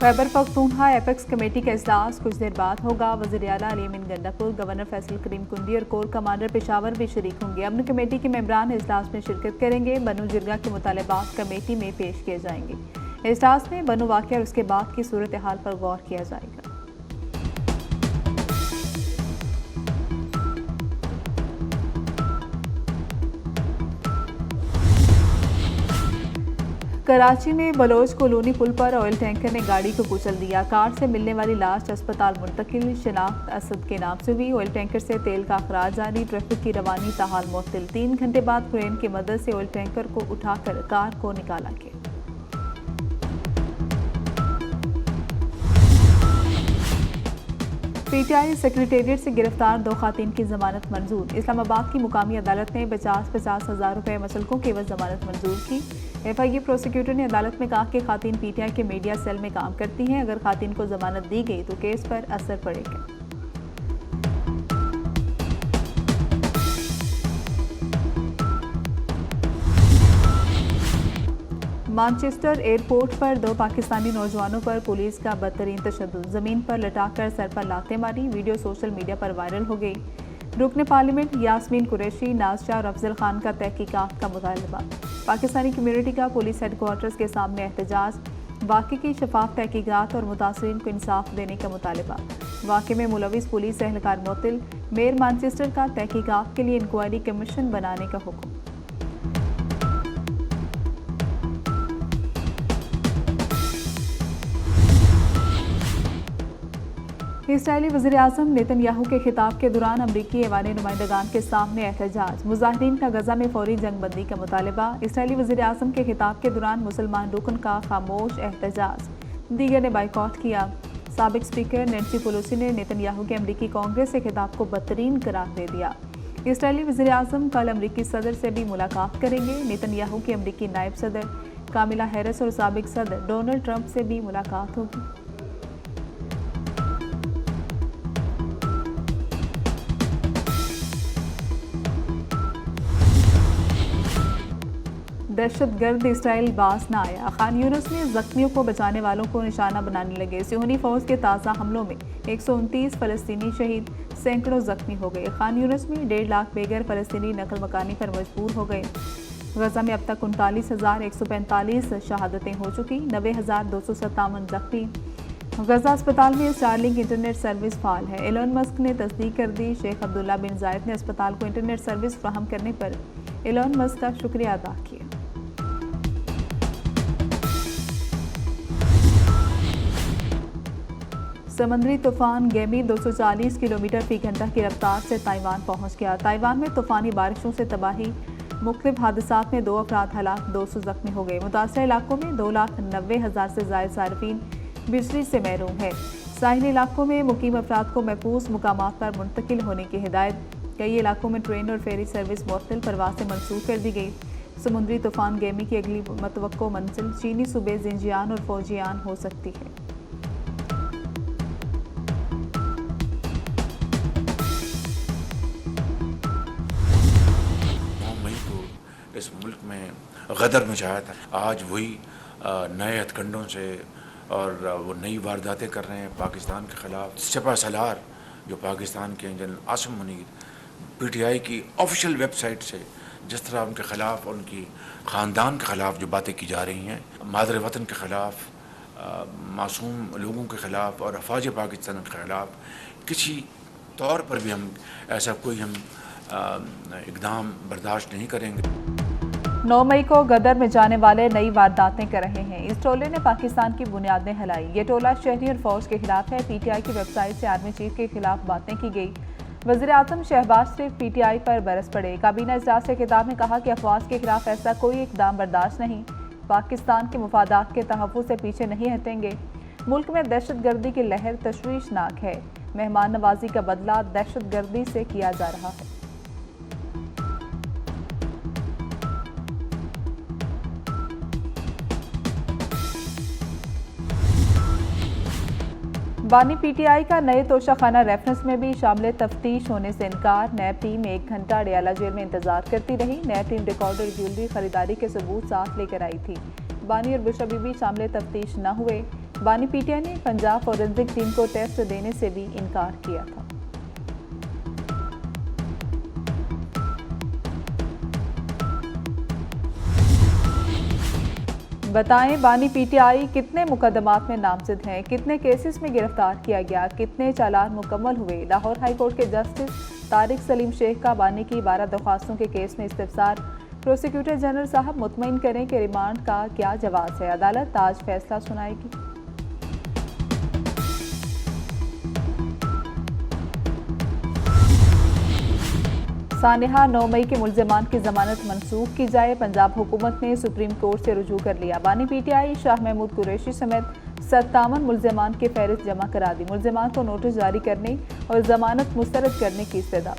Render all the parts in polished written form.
Khyber Pakhtunkhwa apex committee का इजलास कुछ देर बाद होगा। वज़ीर आला अली अमीन गंडापुर, गवर्नर फैसल करीम कुंडी और कोर कमांडर पेशावर भी शरीक होंगे। अमन कमेटी के मेंबरान इजलास में शिरकत करेंगे। बनु जिरगा के मुतालबात कमेटी में पेश किए जाएंगे। इजलास में बनु वाक़या और उसके बाद की सूरत हाल पर गौर किया जाएगा। कराची में बलोच कॉलोनी पुल पर ऑयल टैंकर ने गाड़ी को कुचल दिया। कार से मिलने वाली लाश अस्पताल मुंतकिल। शनाख्त असद के नाम से हुई। ऑयल टैंकर से तेल का अखराज जारी। ट्रैफिक की रवानी ताहाल मुअत्तल। 3 घंटे बाद क्रेन की मदद से ऑयल टैंकर को उठाकर कार को निकाला गया। पीटीआई सेक्रेटेरिएट से गिरफ्तार 2 खातीन की जमानत मंजूर। इस्लामाबाद की मुकामी अदालत ने 50-50 हज़ार रुपये मसलकों के एवज जमानत मंजूर की। FIA प्रोसिक्यूटर ने अदालत में कहा कि खातीन PTI के मीडिया सेल में काम करती हैं। अगर खातीन को जमानत दी गई तो केस पर असर पड़ेगा। मैनचेस्टर एयरपोर्ट पर 2 पाकिस्तानी नौजवानों पर पुलिस का बदतरीन तशद्दुद। ज़मीन पर लटाकर सर पर लातें मारी। वीडियो सोशल मीडिया पर वायरल हो गई। रुकन पार्लियामेंट यास्मीन कुरैशी, नाज शाह और अफजल खान का तहकीकात का मुतालबा। पाकिस्तानी कम्यूनिटी का पुलिस हेडक्वार्टर्स के सामने एहतजाज। वाक़े की शफाफ तहकीकात और मुतासरीन को इंसाफ देने का मुतालबा। वाक़े में मुलविस पुलिस एहलकार मुअत्तल। मेयर मैनचेस्टर का तहकीकात के लिए इंक्वायरी कमीशन बनाने का हुक्म। इस्राएली वज़ीर आज़म नेतन्याहू के खिताब के दौरान अमरीकी ऐवान नुमाइंदगान के सामने एहतजाज। मुजाहिरीन का गजा में फौरी जंग बंदी का मुतालबा। इस्राएली वज़ीर आज़म के खिताब के दौरान मुसलमान रुकन का खामोश एहतजाज। दीगर ने बाइकॉट किया। साबिक स्पीकर नैंसी पेलोसी ने नेतन्याहू के अमरीकी कांग्रेस से खिताब को बदतरीन करार दे दिया। इस्राएली वज़ीर आज़म कल अमरीकी सदर से भी मुलाकात करेंगे। नेतन्याहू की अमरीकी नायब सदर कामिला हैरिस और साबिक सदर डोनाल्ड ट्रंप से भी मुलाकात होगी। दहशतगर्द इसराइल बास न आया। खान यूनिस में जख्मियों को बचाने वालों को निशाना बनाने लगे। सियोनी फौज के ताज़ा हमलों में 129 फ़लस्तीनी शहीद, सैकड़ों जख्मी हो गए। खान यूनिस में 1.5 लाख बेघर फ़लस्तीनी नकल मकानी पर मजबूर हो गए। गजा में अब तक 39,145 शहादतें हो चुकी। 90,257 जख्मी। गजा अस्पताल में स्टारलिंक इंटरनेट सर्विस फाल है। एलोन मस्क ने तस्दीक कर दी। शेख अब्दुल्ला बिन जायद ने अस्पताल को इंटरनेट सर्विस फ्राहम करने पर एलोन मस्क का शुक्रिया अदा किया। समुद्री तूफान गेमी 240 किलोमीटर फी घंटा की रफ्तार से ताइवान पहुंच गया। ताइवान में तूफानी बारिशों से तबाही। मुख्तलिफ हादसात में 2 अफराद हलाक, 200 जख्मी हो गए। मुतासर इलाकों में 2,90,000 से ज़ायद सार्फिन बिजली से महरूम है। साहिली इलाकों में मुकीम अफराद को महफूज मुकामात पर मुंतकिल होने की हिदायत। कई इलाकों में ट्रेन और फेरी सर्विस मुअत्तल, परवासें मनसूख कर दी गई। समुद्री तूफान गेमी की अगली मतवक्को मंजिल चीनी सूबे जिंजियान और फौजियान हो सकती है। इस मुल्क में गदर मचाया था। आज वही नए हथकंडों से और वो नई वारदातें कर रहे हैं पाकिस्तान के ख़िलाफ़। सपा सलार जो पाकिस्तान के जनरल आसिम मुनीर PTI की ऑफिशियल वेबसाइट से जिस तरह उनके ख़िलाफ़ और उनकी ख़ानदान के ख़िलाफ़ जो बातें की जा रही हैं, मादर वतन के ख़िलाफ़, मासूम लोगों के ख़िलाफ़ और अफवाज पाकिस्तान के ख़िलाफ़ किसी तौर पर भी हम ऐसा कोई हम इक़दाम बर्दाश्त नहीं करेंगे। 9 मई को गदर में जाने वाले नई वारदातें कर रहे हैं। इस टोले ने पाकिस्तान की बुनियादें हिलाई। ये टोला शहरी और फौज के खिलाफ है। PTI की वेबसाइट से आर्मी चीफ के खिलाफ बातें की गई। वज़ीर आज़म शहबाज शरीफ PTI पर बरस पड़े। काबीना इजलास से खिताब में कहा कि अफवाज के खिलाफ ऐसा कोई इक़दाम बर्दाश्त नहीं। पाकिस्तान के मुफादात के तहफ़्फ़ुज़ से पीछे नहीं हटेंगे। मुल्क में दहशतगर्दी की लहर तशवीशनाक है। मेहमान नवाजी का बदला दहशतगर्दी से किया जा रहा है। बानी PTI का नए तोशाखाना रेफरेंस में भी शामिल तफ्तीश होने से इनकार। नैब टीम 1 घंटा अडियाला जेल में इंतजार करती रही। नैब टीम रिकॉर्डर ज्वेलरी खरीदारी के सबूत साथ लेकर आई थी। बानी और बुशरा बीबी शामिल तफ्तीश न हुए। बानी पीटीआई ने पंजाब फॉरेंसिक टीम को टेस्ट देने से भी इनकार किया था। बताएं बानी पीटीआई कितने मुकदमात में नामजद हैं, कितने केसेस में गिरफ्तार किया गया, कितने चालान मुकम्मल हुए। लाहौर हाई कोर्ट के जस्टिस तारिक सलीम शेख का बानी की 12 दरख्वास्तों के केस में इस्तफसार। प्रोसिक्यूटर जनरल साहब मुतमईन करें कि रिमांड का क्या जवाब है, अदालत आज फैसला सुनाएगी। सानिहा 9 मई के मुल्जिमान की जमानत मनसूख की जाए, पंजाब हुकूमत ने सुप्रीम कोर्ट से रुजू कर लिया। बानी पीटीआई शाह महमूद कुरैशी समेत 57 मुल्जिमान की फहरिस्त जमा करा दी। मुल्जिमान को नोटिस जारी करने और जमानत मुस्तरद करने की इस्तदा।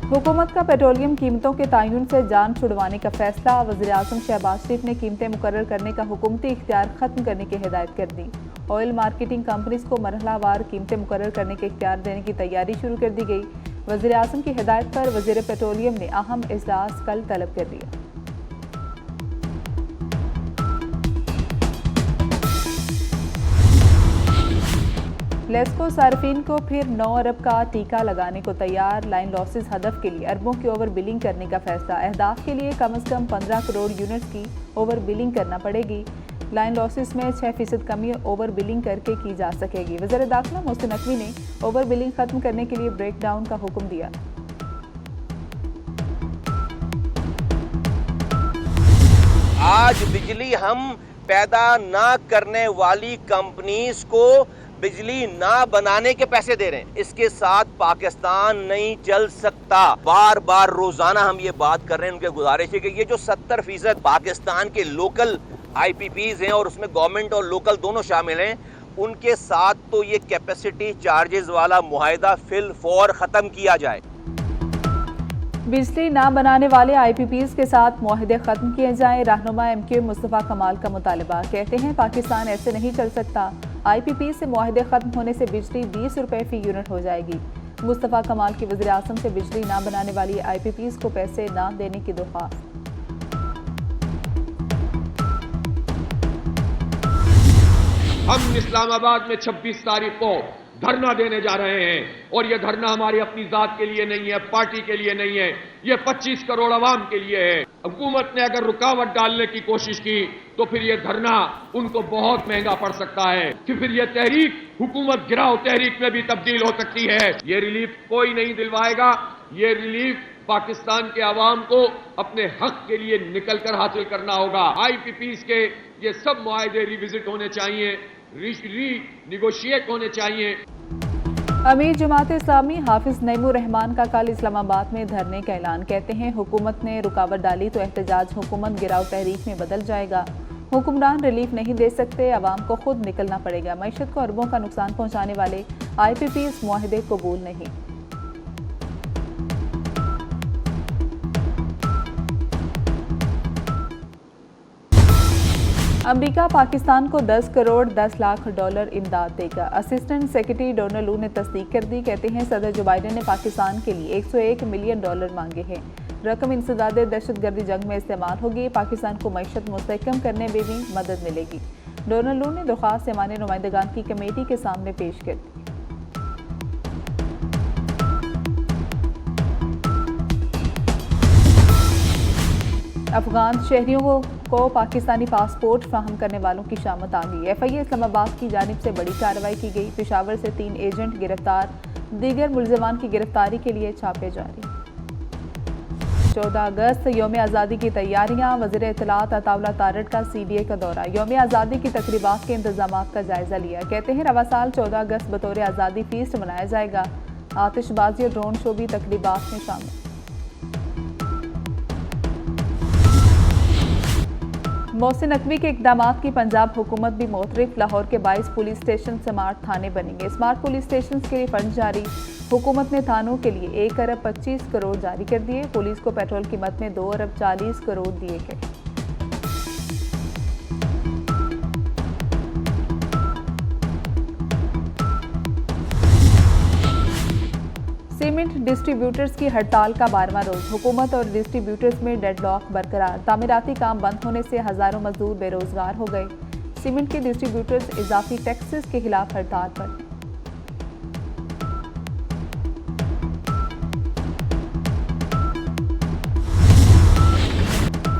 हुकूमत का पेट्रोलियम कीमतों के तयन से जान छुड़वाने का फैसला। वज़ीर-ए-आज़म शहबाज शरीफ ने कीमतें मुकर्रर करने का हुकूमती इख्तियार खत्म करने की हिदायत कर दी। ऑयल मार्केटिंग कंपनीज को मरहलावार कीमतें मुकर्रर करने के इख्तियार देने की तैयारी शुरू कर दी गई। वज़ीर-ए-आज़म की हिदायत पर वज़ीर पेट्रोलियम ने अहम इजलास कल तलब कर दिया। लेस्को सार्फिन को फिर 9 अरब का टीका लगाने को तैयार। लाइन लॉसेस हदफ के लिए अरबों की ओवर बिलिंग करने का फैसला। अहदाफ के लिए कम से कम 15 करोड़ यूनिट्स की ओवर बिलिंग करना पड़ेगी। लाइन लॉसेस में 6% कमी ओवर बिलिंग करके की जा सकेगी। वज़ीर दाखिला मोहसिन नकवी ने ओवर बिलिंग खत्म करने के लिए ब्रेक डाउन का हुक्म दिया। आज बिजली हम पैदा ना करने वाली कंपनीज को बिजली ना बनाने के पैसे दे रहे हैं। इसके साथ पाकिस्तान नहीं चल सकता। बार बार रोजाना हम ये बात कर रहे हैं। उनके गुजारिश है कि ये जो 70% पाकिस्तान के लोकल IPPs हैं और उसमें गवर्नमेंट और लोकल दोनों शामिल हैं, उनके साथ तो ये कैपेसिटी चार्जेस वाला मुआहिदा फिल फौर खत्म किया जाए। बिजली ना बनाने वाले IPPs के साथ मुआहिदे खत्म किए जाएं। रहनुमा MQ मुस्तफ़ा कमाल का मुतालबा। कहते हैं पाकिस्तान ऐसे नहीं चल सकता। IPP से मुआहिदे खत्म होने से बिजली 20 रुपए फी यूनिट हो जाएगी। मुस्तफ़ा कमाल की वज़ीर आज़म से बिजली ना बनाने वाली IPPs को पैसे ना देने की दरख्वास्त। हम इस्लामाबाद में 26 तारीख को धरना देने जा रहे हैं और यह धरना हमारी अपनी जात के लिए नहीं है, पार्टी के लिए नहीं है, यह 25 करोड़ आवाम के लिए है। हुकूमत ने अगर रुकावट डालने की कोशिश की तो फिर यह धरना उनको बहुत महंगा पड़ सकता है कि फिर यह तहरीक हुकूमत गिराओ तहरीक में भी तब्दील हो सकती है। यह रिलीफ कोई नहीं दिलवाएगा। यह रिलीफ पाकिस्तान के आवाम को अपने हक के लिए निकलकर हासिल करना होगा। IPPs के ये सब मुआहदे रिविजिट होने चाहिए, रीनिगोशिएट होने चाहिए। अमीर जमात इस्लामी हाफिज नईमुर रहमान का कल इस्लामाबाद में धरने का ऐलान। कहते हैं हुकूमत ने रुकावट डाली तो एहतजाज हुकूमत गिराव तहरीक में बदल जाएगा। हुक्मरान रिलीफ नहीं दे सकते, आवाम को खुद निकलना पड़ेगा। मईशत को अरबों का नुकसान पहुंचाने वाले IPPs मुआहदे कबूल नहीं। अमेरिका पाकिस्तान को 10 करोड़ 10 लाख डॉलर इमदाद देगा। असिस्टेंट सेक्रेटरी डोनाल्ड लू ने तस्दीक कर दी। कहते हैं सदर जो बाइडेन ने पाकिस्तान के लिए 101 मिलियन डॉलर मांगे हैं। रकम इंसदाद दहशतगर्दी जंग में इस्तेमाल होगी। पाकिस्तान को मईशत मुस्तहकम करने में भी मदद मिलेगी। डोनाल्ड लू ने दरख्वास्त ऐवान नुमाइंदगान की कमेटी के सामने पेश कर दी। अफगान शहरियों को पाकिस्तानी पासपोर्ट फ्राहम करने वालों की शामत आ गई। FIA इस्लामाबाद की जानिब से बड़ी कार्रवाई की गई। पेशावर से 3 एजेंट गिरफ्तार, दीगर मुल्जिमान की गिरफ्तारी के लिए छापे जारी। 14 अगस्त यौम आज़ादी की तैयारियां। वज़ीर इत्तलात अताउल्लाह तारड़ का CDA का दौरा। यौम आज़ादी की तकरीबात के इंतजाम का जायजा लिया। कहते हैं रवा साल 14 अगस्त बतौर आज़ादी फीस्ट मनाया जाएगा। आतिशबाजी और ड्रोन शो भी तकरीबात में शामिल। मोहसिन नकवी के इक़दामात की पंजाब हुकूमत भी मोतरफ। लाहौर के 22 पुलिस स्टेशन स्मार्ट थाने बनेंगे। स्मार्ट पुलिस स्टेशन के लिए फंड जारी। हुकूमत ने थानों के लिए 1 अरब 25 करोड़ जारी कर दिए। पुलिस को पेट्रोल कीमत में 2 अरब 40 करोड़ दिए गए। सीमेंट डिस्ट्रीब्यूटर्स की हड़ताल का 12वां रोज। हुकूमत और डिस्ट्रीब्यूटर्स में डेडलॉक बरकरार। तामीराती काम बंद होने से हजारों मजदूर बेरोजगार हो गए। सीमेंट के डिस्ट्रीब्यूटर्स इजाफी टैक्सेस के खिलाफ हड़ताल पर।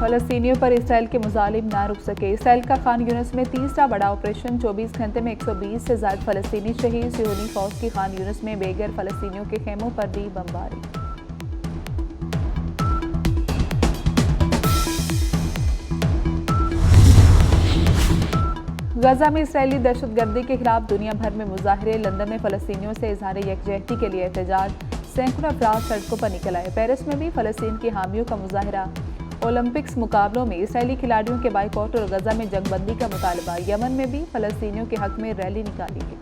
फलस्तीनियों पर इसराइल के मुजालिम ना रुक सके। इसराइल का खान यूनिस में तीसरा बड़ा ऑपरेशन। 24 घंटे में 120 से ज्यादा फलस्तीनी शहीद। सियोनी फौज की खान यूनिस में बेघर फलस्तीनियों के खेमों पर दी बमबारी। गजा में इसराइली दहशतगर्दी के खिलाफ दुनिया भर में मुजाहरे। लंदन में फलस्तीनियों से इजहार यकजहती के लिए एहतजाज। सैकड़ों अफराद सड़कों पर निकल आए। पेरिस में भी फलस्तीन की हामियों का मुजाहरा। ओलंपिक्स मुकाबलों में इसराइली खिलाड़ियों के बाइकआउट और गजा में जंगबंदी का मुतालबा। यमन में भी फलस्तीनियों के हक में रैली निकाली गई।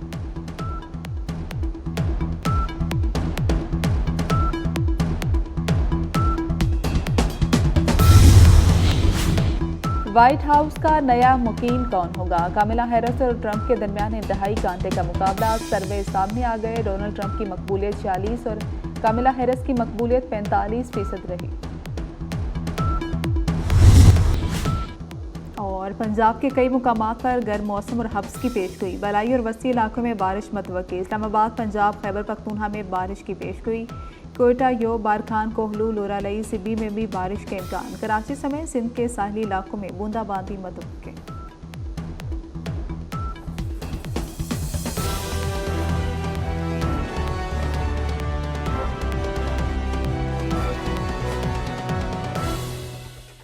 व्हाइट हाउस का नया मुकीम कौन होगा? कमला हैरिस और ट्रंप के दरमियान इंतहाई कांटे का मुकाबला। सर्वे सामने आ गए। डोनाल्ड ट्रंप की मकबूलियत 46 और कमला हैरिस की मकबूलियत 45% रही। और पंजाब के कई मुकामात पर गर्म मौसम और हब्स की पेशगोई। बलाई और वसी इलाकों में बारिश मतवक्की। इस्लामाबाद, पंजाब, खैबर पख्तूनख्वा में बारिश की पेशगोई। कोयटा, योब, बारखान, कोहलू, लोरालई, सिब्बी में भी बारिश के इम्कान। कराची समेत सिंध के साहली इलाकों में बूंदाबांदी मतवक्की।